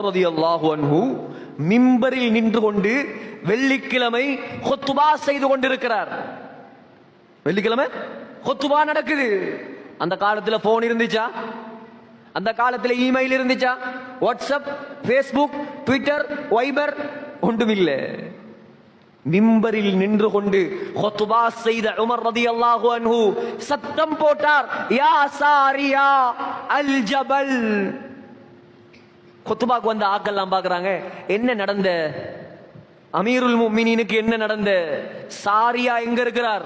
ரலியல்லாஹு அன்ஹு மிம்பரில் நின்று கொண்டு வெள்ளிக்கிழமை குத்பா செய்து கொண்டிருக்கிறார். வெள்ளிக்கிழமை குத்பா நடக்குது. அந்த காலத்துல போன் இருந்துச்சா? அந்த காலத்துல இமெயில் இருந்துச்சா? வாட்ஸ்அப், ஃபேஸ்புக், ட்விட்டர், வைபர் ஒன்றுமில்லை. மிம்பரில் நின்று கொண்டு குத்பா செய்த உமர் ரலியல்லாஹு அன்ஹு சத்தம் போட்டார், யா சாரியா அல் ஜபல். குத்துபாக்கு வந்த ஆக்கெல்லாம் பாக்குறாங்க, என்ன நடந்த? அமீருல் முஃமினீனுக்கு என்ன நடந்த? சாரியா எங்க இருக்கிறார்?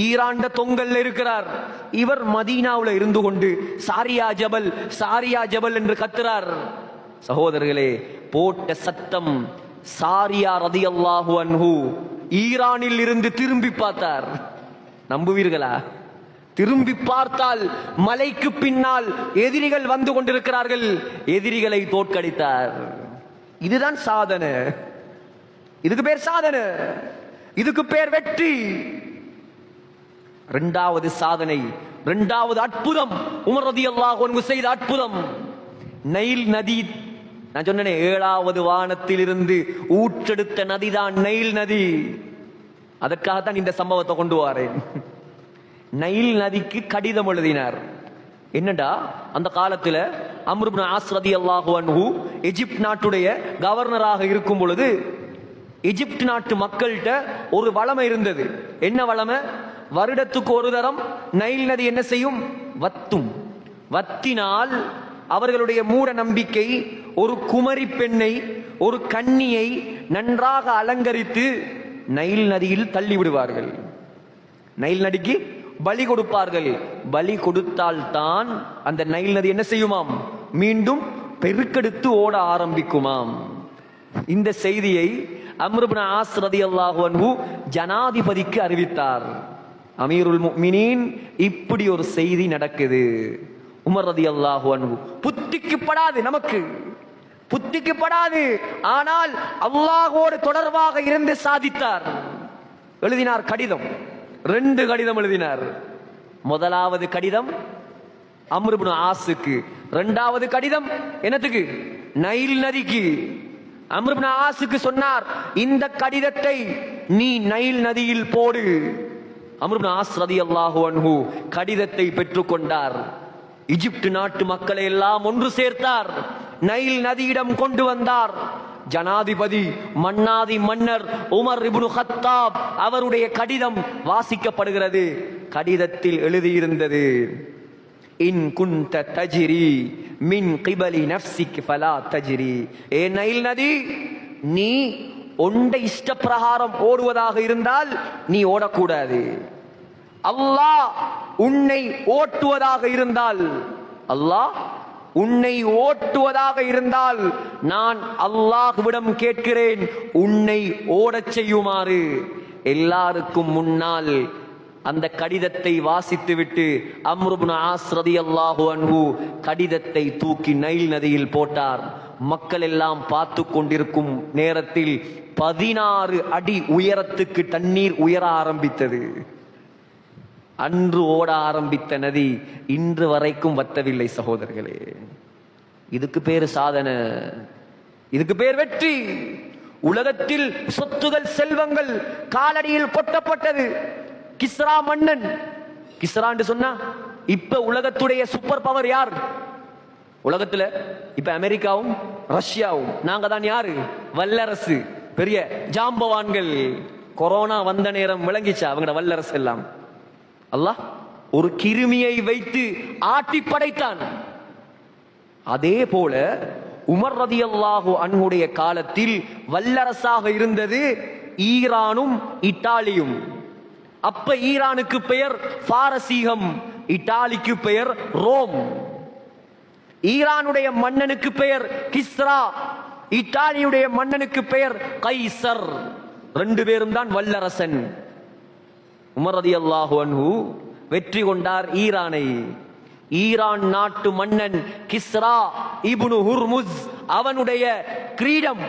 ஈரான் தொங்கல்ல இருக்கிறார். இவர் மதீனாவுல இருந்து கொண்டு சாரியா ஜபல், சாரியா ஜபல் என்று கத்துறார். சகோதரர்களே, போட்ட சத்தம் சாரியா ரலியல்லாஹு அன்ஹு ஈரானில் இருந்து திரும்பி பார்த்தார். நம்புவீர்களா? திரும்பி பார்த்தால் மலைக்கு பின்னால் எதிரிகள் வந்து கொண்டிருக்கிறார்கள். எதிரிகளை தோற்கடித்தார். இதுதான் சாதனை. இதுக்கு பேர் சாதனை, இதுக்கு பேர் வெற்றி. இரண்டாவது சாதனை, இரண்டாவது அற்புதம் உமர் ரலியல்லாஹு அன்ஹு செய்த அற்புதம். நைல் நதி, நான் சொன்னேனே, 7வது வானத்தில் இருந்து ஊற்றெடுத்த நதிதான் நைல் நதி. அதற்காகத்தான் இந்த சம்பவத்தை கொண்டு வரேன். நைல் நதிக்கு கடிதம் எழுதினார். என்னடா, அந்த காலத்துல அம்ர் இப்னு ஆஸ் ரலியல்லாஹு அன்ஹு எகிப்து நாட்டுடைய கவர்னராக இருக்கும் பொழுது எகிப்து நாட்டு மக்கள்கிட்ட ஒரு வளமை இருந்தது. என்ன வளமை? வருடத்துக்கு ஒரு தரம் நைல் நதி என்ன செய்யும்? வத்தும். வத்தினால் அவர்களுடைய மூட நம்பிக்கை, ஒரு குமரி பெண்ணை, ஒரு கன்னியை நன்றாக அலங்கரித்து நைல் நதியில் தள்ளி விடுவார்கள். நைல் நதிக்கு பலி கொடுப்பார்கள். பலி கொடுத்தால் தான் அந்த நைல் நதி என்ன செய்யுமாம்? மீண்டும் பெருக்கெடுத்து ஓட ஆரம்பிக்குமாம். இந்த செய்தியை அம்ர் இப்னு ஆஸ் ரலியல்லாஹு அன்ஹு ஜனாதிபதிக்கு அறிவித்தார். அமீருல் முஃமினீன், இப்படி ஒரு செய்தி நடக்குது. உமர் ரலியல்லாஹு அன்ஹு புத்திக்கு படாது, நமக்கு புத்திக்கு படாது. ஆனால் அல்லாஹ்வோடு தொடர்பாக இருந்து சாதித்தார். எழுதினார் கடிதம். 2 கடிதம் எழுதினார். முதலாவது கடிதம் அம்ர் இப்னு ஆஸுக்கு, 2வது கடிதம் என்னத்துக்கு? நைல் நதிக்கு. அம்ர் இப்னு ஆஸுக்கு சொன்னார், இந்த கடிதத்தை நீ நைல் நதியில் போடு. அம்ர் இப்னு ஆஸ் ரலியல்லாஹு அன்ஹு கடிதத்தை பெற்றுக்கொண்டார். எகிப்து நாட்டு மக்களை எல்லாம் ஒன்று சேர்த்தார். நைல் நதியிடம் கொண்டு வந்தார். ஜனாதிபதி, மன்னாதி மன்னர் உமர் இப்னு கத்தாப் அவருடைய கடிதம் வாசிக்கப்படுகிறது. கடிதத்தில் எழுதியிருந்தது, இன் குன்த தஜ்ரி மின் கிபலி நஃப்ஸிக் ஃபலா தஜ்ரி. ஏ நைல் நதி, நீ உண்ட இஷ்ட பிரகாரம் ஓடுவதாக இருந்தால் நீ ஓடக்கூடாது. அல்லாஹ் உன்னை ஓட்டுவதாக இருந்தால், அல்லாஹ் உன்னை ஓட்டுவதாக இருந்தால் நான் அல்லாஹ்விடம் கேட்கிறேன், உன்னை ஓடச் செய்யுமாறு. எல்லாருக்கும் முன்னால் அந்த கடிதத்தை வாசித்துவிட்டு அம்ர் இப்னு ஆஸ் ரலியல்லாஹு அன்ஹு கடிதத்தை தூக்கி நைல் நதியில் போட்டார். மக்கள் எல்லாம் பார்த்து கொண்டிருக்கும் நேரத்தில் 16 அடி உயரத்துக்கு தண்ணீர் உயர ஆரம்பித்தது. அன்று ஓட ஆரம்பித்த நதி இன்று வரைக்கும் வத்தவில்லை. சகோதரர்களே, இதுக்கு பேர் சாதனை, இதுக்கு பேர் வெற்றி. உலகத்தில் சொத்துகள், செல்வங்கள் காலடியில் கொட்டப்பட்டது. கிஸ்ரா மன்னன், கிஸ்ரான்னு சொன்னா இப்ப உலகத்துடைய சூப்பர் பவர் யார்? உலகத்துல இப்ப அமெரிக்காவும் ரஷ்யாவும். நாங்க தான் யாரு? வல்லரசு, பெரிய ஜாம்பவான்கள். கொரோனா வந்த நேரம் விளங்கிச்சா அவங்களோட வல்லரசு எல்லாம்? அல்லாஹ் ஒரு கிருமியை வைத்து ஆட்டி படைத்தான். அதே போல உமர் ரலியல்லாஹு அன்ஹுடைய காலத்தில் வல்லரசாக இருந்தது ஈரானும் இத்தாலியும். அப்ப ஈரானுக்கு பெயர் பாரசீகம், இத்தாலிக்கு பெயர் ரோம். ஈரானுடைய மன்னனுக்கு பெயர் கிஸ்ரா, இத்தாலியுடைய மன்னனுக்கு பெயர் கைசர். 2 பேரும் தான் வல்லரசன். உமர் ரலியல்லாஹு அன்ஹு வெற்றி கொண்டார் ஈரானை. ஈரான் நாட்டு மன்னன் கிஸ்ரா இப்னு ஹுர்முஸ், அவனுடைய கிரீடம்,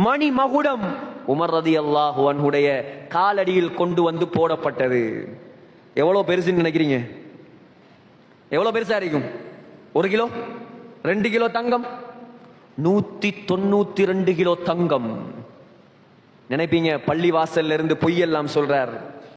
மணி மகுடம் உமர் ரலியல்லாஹு அன்ஹுடைய காலடியில் கொண்டு வந்து போடப்பட்டது. எவ்வளவு பெருசுன்னு நினைக்கிறீங்க? எவ்வளவு பெருசா இருக்கும்? 1 கிலோ, 2 கிலோ தங்கம், 192 கிலோ தங்கம். நினைப்பீங்க பள்ளி வாசல்ல இருந்து பொய்யெல்லாம் சொல்றார்.